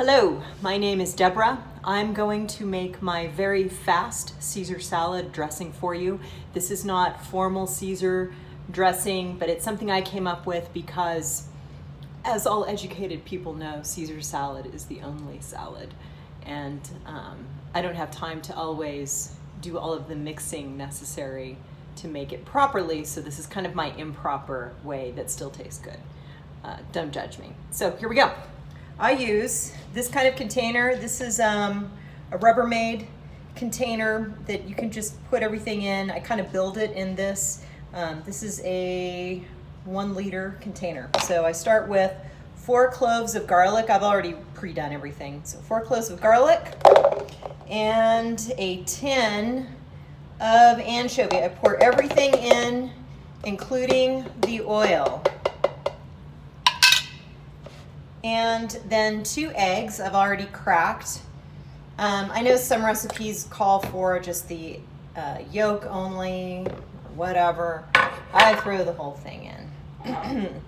Hello, my name is Deborah. I'm going to make my very fast Caesar salad dressing for you. This is not formal Caesar dressing, but it's something I came up with because, as all educated people know, Caesar salad is the only salad. And I don't have time to always do all of the mixing necessary to make it properly, so this is kind of my improper way that still tastes good. Don't judge me. So here we go. I use this kind of container. This is a Rubbermaid container that you can just put everything in. I kind of build it in this. This is a 1 liter container. So I start with 4 cloves of garlic. I've already pre-done everything. So 4 cloves of garlic and a tin of anchovy. I pour everything in, including the oil. And then 2 eggs I've already cracked. I know some recipes call for just the yolk only, or whatever. I throw the whole thing in.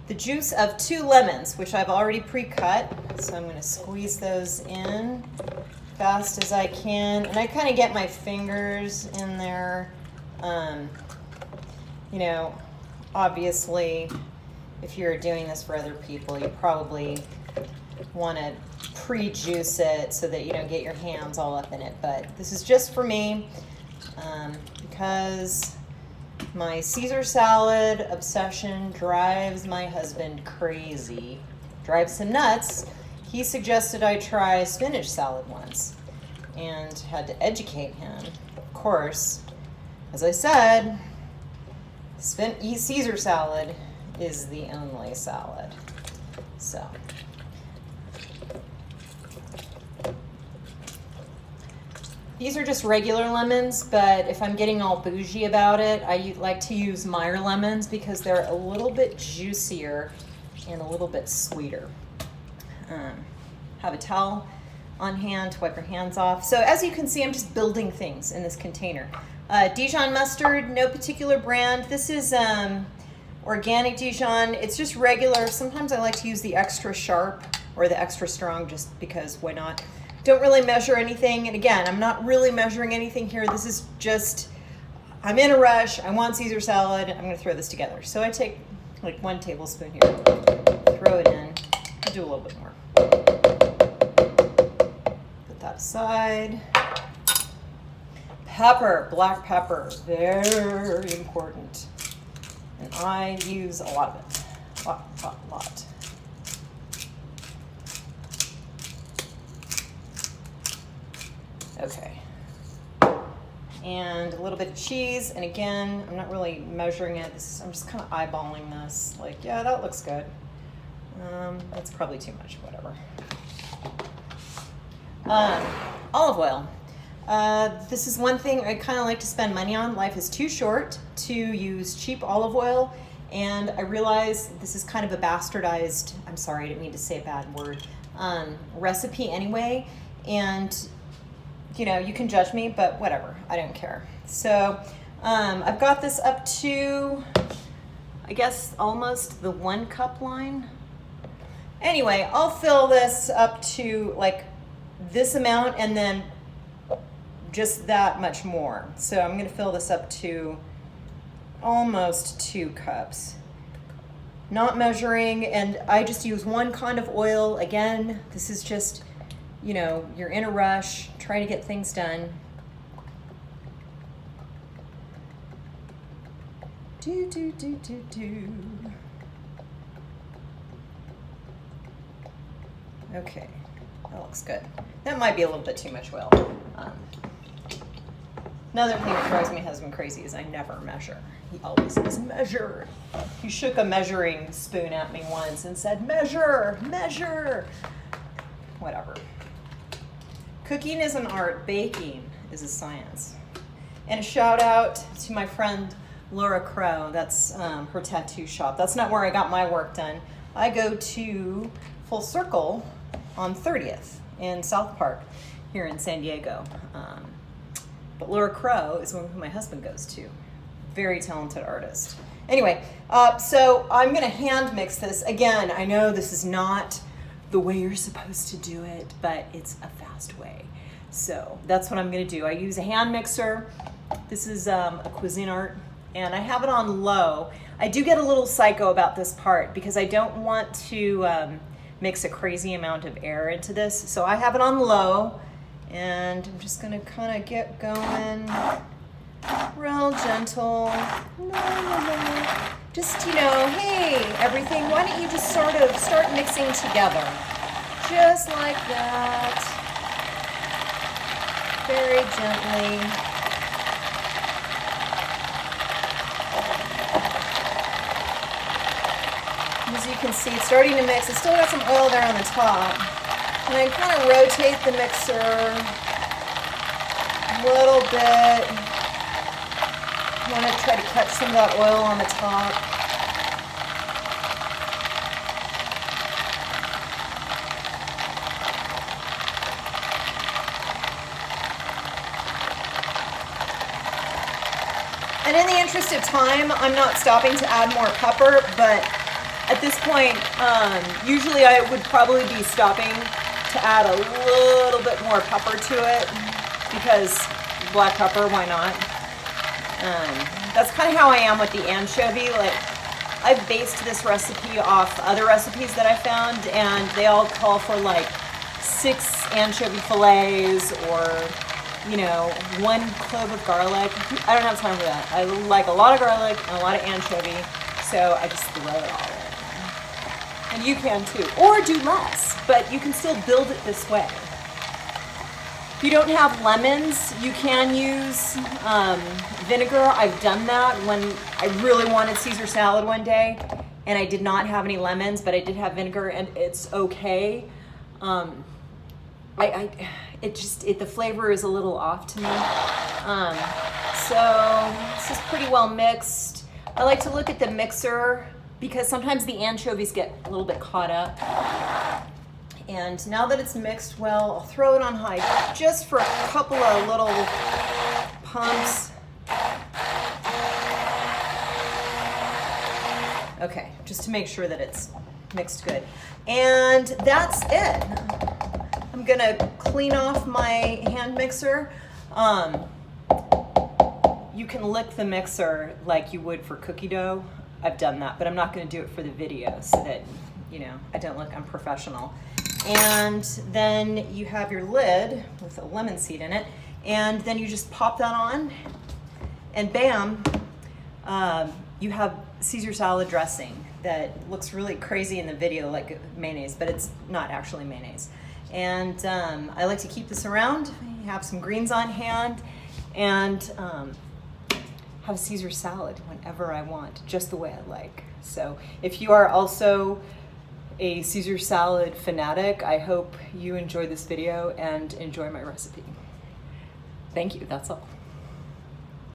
The juice of 2 lemons, which I've already pre-cut. So I'm going to squeeze those in fast as I can. And I kind of get my fingers in there. You know, obviously, if you're doing this for other people, you probably want to pre-juice it so that you don't get your hands all up in it. But this is just for me because my Caesar salad obsession drives my husband crazy, drives him nuts. He suggested I try spinach salad once and had to educate him. Of course, as I said, Caesar salad is the only salad. So these are just regular lemons, but if I'm getting all bougie about it, I like to use Meyer lemons because they're a little bit juicier and a little bit sweeter. Have a towel on hand to wipe your hands off. So as you can see, I'm just building things in this container. Dijon mustard, no particular brand. This is organic Dijon. It's just regular. Sometimes I like to use the extra sharp or the extra strong just because why not? Don't really measure anything. And again, I'm not really measuring anything here. This is just, I'm in a rush. I want Caesar salad. I'm going to throw this together. So I take like 1 tablespoon here, throw it in, I'll do a little bit more. Put that aside. Pepper, black pepper, very important. And I use a lot of it, lot. Okay. And a little bit of cheese. And again, I'm not really measuring it. I'm just kind of eyeballing this. Like, yeah, that looks good. That's probably too much, whatever. Olive oil. This is one thing I kind of like to spend money on. Life is too short to use cheap olive oil, and I realize this is kind of a bastardized, I'm sorry, I didn't mean to say a bad word, recipe anyway, and you know, you can judge me, but whatever, I don't care. So I've got this up to, I guess, almost the 1 cup line. Anyway, I'll fill this up to like this amount and then just that much more. So I'm going to fill this up to almost 2 cups. Not measuring, and I just use 1 kind of oil. Again, this is just, you know, you're in a rush, try to get things done. Do. Okay, that looks good. That might be a little bit too much oil. Another thing that drives my husband crazy is I never measure. He always says, measure. He shook a measuring spoon at me once and said, measure, measure. Whatever. Cooking is an art. Baking is a science. And a shout out to my friend Laura Crow. That's her tattoo shop. That's not where I got my work done. I go to Full Circle on 30th in South Park here in San Diego. But Laura Crow is one who my husband goes to. Very talented artist. Anyway, so I'm gonna hand mix this. Again, I know this is not the way you're supposed to do it, but it's a fast way. So that's what I'm gonna do. I use a hand mixer. This is a Cuisinart, and I have it on low. I do get a little psycho about this part because I don't want to mix a crazy amount of air into this. So I have it on low, and I'm just gonna kind of get going real gentle. Just, you know, hey, everything, why don't you just sort of start mixing together? Just like that. Very gently. As you can see, it's starting to mix. It's still got some oil there on the top. And I kind of rotate the mixer a little bit. I want to try to catch some of that oil on the top. And in the interest of time, I'm not stopping to add more pepper, but at this point, usually I would probably be stopping to add a little bit more pepper to it because black pepper, why not? That's kind of how I am with the anchovy. Like, I've based this recipe off other recipes that I found, and they all call for like 6 anchovy fillets or, you know, 1 clove of garlic. I don't have time for that. I like a lot of garlic and a lot of anchovy, so I just throw it all in. And you can too, or do less, but you can still build it this way. If you don't have lemons, you can use vinegar. I've done that when I really wanted Caesar salad one day and I did not have any lemons, but I did have vinegar and it's okay. The flavor is a little off to me. So this is pretty well mixed. I like to look at the mixer because sometimes the anchovies get a little bit caught up. And now that it's mixed well, I'll throw it on high just for a couple of little pumps. Okay, just to make sure that it's mixed good. And that's it. I'm gonna clean off my hand mixer. You can lick the mixer like you would for cookie dough. I've done that, but I'm not gonna do it for the video so that, you know, I don't look unprofessional. And then you have your lid with a lemon seed in it, and then you just pop that on, and bam, you have Caesar salad dressing that looks really crazy in the video like mayonnaise, but it's not actually mayonnaise. And I like to keep this around, have some greens on hand, and have a Caesar salad whenever I want, just the way I like. So if you are also a Caesar salad fanatic, I hope you enjoy this video and enjoy my recipe. Thank you, that's all.